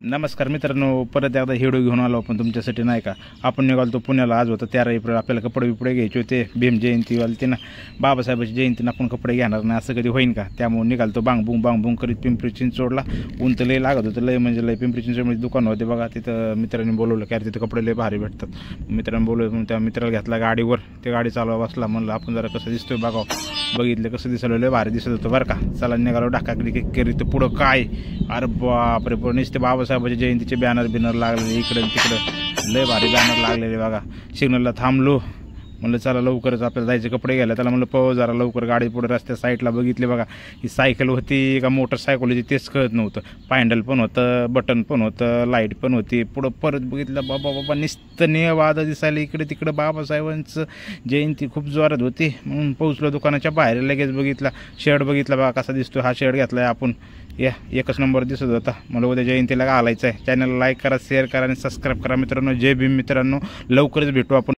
नमस्कार मित्रांनो, परत एकदा व्हिडिओ घेऊन आलो आपण तुमच्यासाठी नाही का। आपण निघालो पुण्याला। आज होतं 13 एप्रिल। आपल्याला कपडे बिपडे घ्यायचे होते। भीम जयंती वालते ना, बाबासाहेबांची जयंतीनं आपण कपडे घेणार नाही असं कधी होईन का। त्यामुळे निघालो बांग बुंग करीत पिंपरी चिंचवडला। ऊन तर लय लागत होतं, लय म्हणजे लय। पिंपरी चिंचवडमध्ये दुकान होते बघा, तिथं मित्रांनी बोलवलं की तिथं कपडे लय भारी भेटतात। मित्रांनी बोलवलं, त्या मित्राला घेतला गाडीवर। ते गाडी चालवा बसला, म्हणलं आपण जरा कसं दिसतोय बघावं। बघितलं कसं दिसलं, लय भारी दिसत होतं बरं का। चला निघालो ढाकाकडे करीत। पुढं काय, अरे बापरे, पण नुसते बाबासाहेबांच्या जयंतीचे बॅनर बिनर लागलेले इकडे तिकडे, लय भारी बॅनर लागलेले बघा। सिग्नलला थांबलो, म्हणलं चला लवकरच आपल्याला जायचे कपडे घ्यायला। त्याला म्हणलं पळ जरा लवकर। गाडी पुढे रस्त्या साईडला बघितले बघा, ही सायकल होती का मोटरसायकल होती तेच कळत नव्हतं। पॅन्डल पण होतं, बटन पण होतं, लाईट पण होती। पुढं परत बघितलं, बाबा नुसतं निळवाद दिसायला इकडे तिकडे। बाबासाहेबांचं जयंती खूप जोरात होती। म्हणून पोहोचलो दुकानाच्या बाहेर। लगेच बघितला शर्ट, बघितला बघा कसा दिसतो। हा शर्ट घेतलाय आपण, या एकच नंबर दिसत होता। मला उद्या जयंतीला घालायचं आहे। चॅनलला लाईक करा, शेअर करा आणि सबस्क्राईब करा मित्रांनो। जय भीम मित्रांनो, लवकरच भेटू आपण।